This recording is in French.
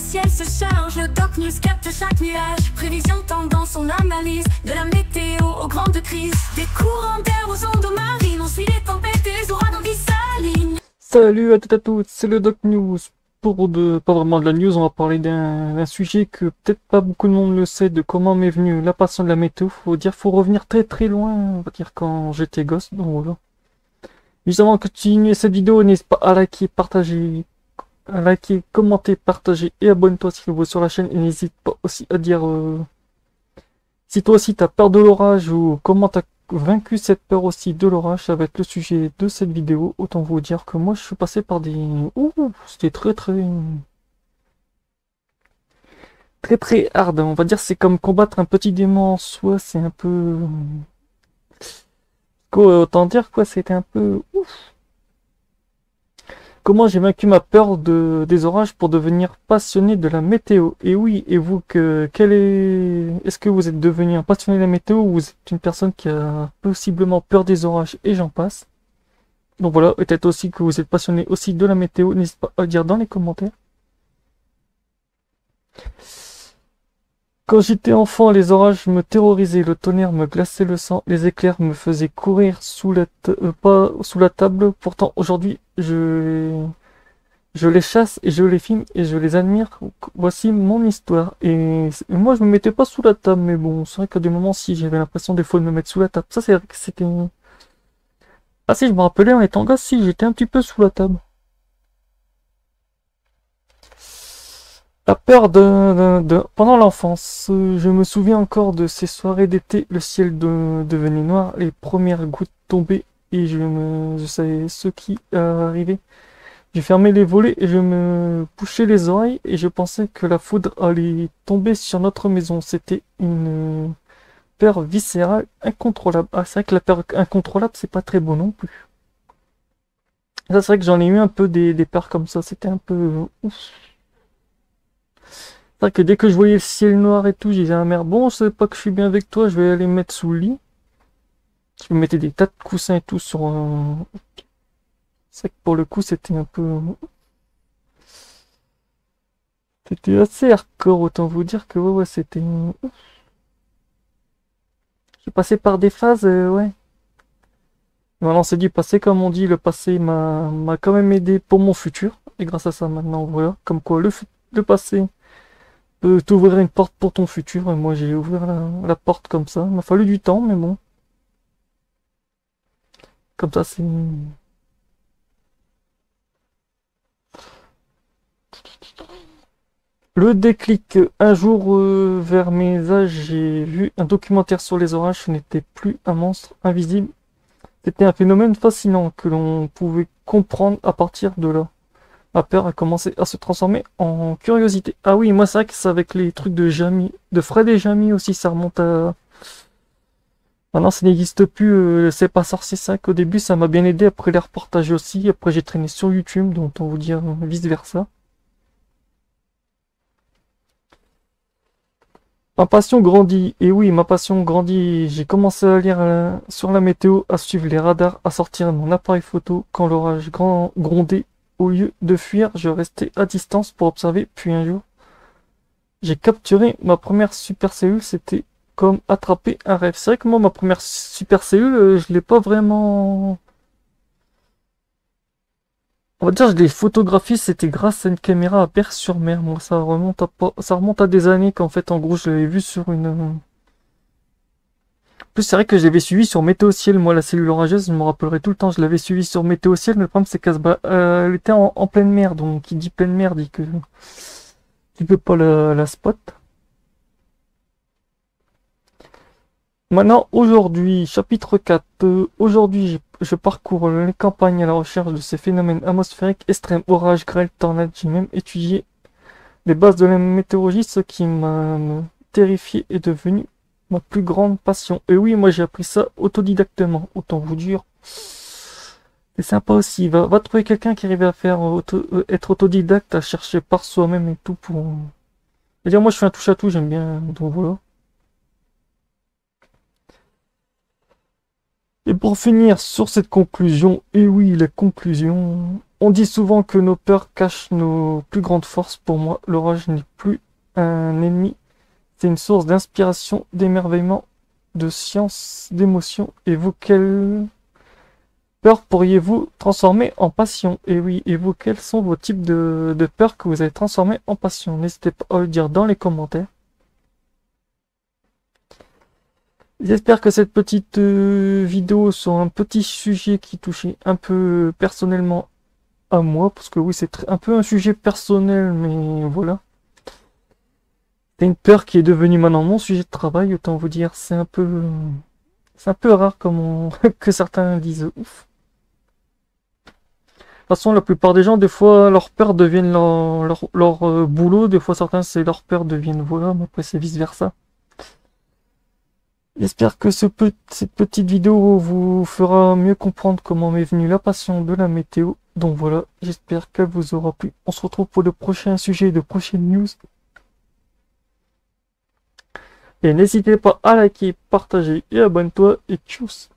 ciel se charge, le Doc News capte chaque nuage. Prévision, tendance, on analyse. De la météo aux grandes crises. Des courants d'air aux ondes marines. On suit les tempêtes et les ouragans qui s'alignent. Salut à toutes et à tous, c'est le Doc News. Pas vraiment de la news, on va parler d'un sujet que peut-être pas beaucoup de monde le sait, de comment m'est venue la passion de la météo. Faut revenir très très loin, on va dire quand j'étais gosse, donc voilà. Juste avant de continuer cette vidéo, n'hésite pas à liker, commenter, partager et abonne-toi si tu es sur la chaîne. Et n'hésite pas aussi à dire si toi aussi t'as peur de l'orage ou comment t'as vaincu cette peur aussi de l'orage. Ça va être le sujet de cette vidéo. Autant vous dire que moi je suis passé par des... Ouh, c'était très hard. On va dire c'est comme combattre un petit démon en soi. C'est un peu... Quoi, autant dire quoi, c'était un peu... Ouf. Comment j'ai vaincu ma peur des orages pour devenir passionné de la météo? Et oui, et vous, est-ce que vous êtes devenu un passionné de la météo ou vous êtes une personne qui a possiblement peur des orages et j'en passe? Donc voilà, peut-être aussi que vous êtes passionné aussi de la météo, n'hésitez pas à le dire dans les commentaires. Quand j'étais enfant, les orages me terrorisaient, le tonnerre me glaçait le sang, les éclairs me faisaient courir pas sous la table. Pourtant, aujourd'hui, je les chasse et je les filme et je les admire. Voici mon histoire. Et moi, je me mettais pas sous la table, mais bon, c'est vrai qu'à des moments, si j'avais l'impression des fois de me mettre sous la table. Ça, c'est vrai que c'était... Ah si, je me rappelais en étant gosse, si, j'étais un petit peu sous la table. La peur pendant l'enfance, je me souviens encore de ces soirées d'été, le ciel devenait noir, les premières gouttes tombaient et je savais ce qui arrivait. J'ai fermé les volets et je me bouchais les oreilles et je pensais que la foudre allait tomber sur notre maison. C'était une peur viscérale incontrôlable. Ah, c'est vrai que la peur incontrôlable, c'est pas très beau non plus. Ça, c'est vrai que j'en ai eu un peu des peurs comme ça. C'était un peu... Ouf. C'est vrai que dès que je voyais le ciel noir et tout, je disais à ma mère, bon, je sais pas que je suis bien avec toi, je vais aller me mettre sous le lit. Je me mettais des tas de coussins et tout sur... C'est vrai que pour le coup, c'était un peu... C'était assez hardcore, autant vous dire que ouais, c'était... J'ai passé par des phases, ouais. Maintenant, c'est du passé, comme on dit, le passé m'a quand même aidé pour mon futur. Et grâce à ça, maintenant, voilà, comme quoi le passé peut t'ouvrir une porte pour ton futur. Et moi, j'ai ouvert la porte comme ça. Il m'a fallu du temps, mais bon. Comme ça, c'est... Le déclic, un jour vers mes âges, j'ai vu un documentaire sur les orages. Ce n'était plus un monstre invisible. C'était un phénomène fascinant que l'on pouvait comprendre à partir de là. Ma peur a commencé à se transformer en curiosité. Ah oui, moi c'est vrai que c'est avec les trucs de Jamy, de Fred et Jamy aussi, ça remonte à... Maintenant ça n'existe plus, c'est pas sorcier ça, qu'au début ça m'a bien aidé, après les reportages aussi, après j'ai traîné sur YouTube, donc on vous dire vice versa. Ma passion grandit, et oui, ma passion grandit. J'ai commencé à lire sur la météo, à suivre les radars, à sortir mon appareil photo quand l'orage grondait. Au lieu de fuir, je restais à distance pour observer, puis un jour, j'ai capturé ma première supercellule, c'était comme attraper un rêve. C'est vrai que moi, ma première supercellule, je l'ai pas vraiment... On va dire, je l'ai photographié, c'était grâce à une caméra à Berck-sur-Mer. Moi, ça remonte à des années qu'en fait, en gros, je l'avais vu sur une... En plus, c'est vrai que je l'avais suivi sur Météo Ciel. Moi, la cellule orageuse, je me rappellerai tout le temps. Je l'avais suivi sur Météo Ciel, mais le problème, c'est qu'elle était en pleine mer. Donc, qui dit pleine mer dit que tu peux pas la spot. Maintenant, aujourd'hui, chapitre 4. Aujourd'hui, je parcours les campagnes à la recherche de ces phénomènes atmosphériques extrêmes, orages, grêles, tornades. J'ai même étudié les bases de la météorologie, ce qui m'a terrifié est devenu ma plus grande passion. Et oui, moi j'ai appris ça autodidactement, autant vous dire. C'est sympa aussi, va trouver quelqu'un qui arrive à faire être autodidacte, à chercher par soi-même et tout pour... C'est-à-dire moi je fais un touche à tout, j'aime bien, donc voilà. Et pour finir sur cette conclusion, et oui, la conclusion, On dit souvent que nos peurs cachent nos plus grandes forces. Pour moi, l'orage n'est plus un ennemi. C'est une source d'inspiration, d'émerveillement, de science, d'émotion. Et vous, quelle peur pourriez-vous transformer en passion? Et oui, et vous, quels sont vos types de peurs que vous avez transformés en passion? N'hésitez pas à le dire dans les commentaires. J'espère que cette petite vidéo sur un petit sujet qui touchait un peu personnellement à moi, parce que oui, c'est un peu un sujet personnel, mais voilà. C'est une peur qui est devenue maintenant mon sujet de travail, autant vous dire, c'est un peu rare comme que certains disent ouf. De toute façon, la plupart des gens, des fois, leur peur deviennent leur boulot, des fois certains, c'est leur peur deviennent voilà, mais après c'est vice versa. J'espère que cette petite vidéo vous fera mieux comprendre comment m'est venue la passion de la météo. Donc voilà, j'espère qu'elle vous aura plu. On se retrouve pour le prochain sujet de prochaines news. Et n'hésitez pas à liker, partager et abonne-toi et tchuss.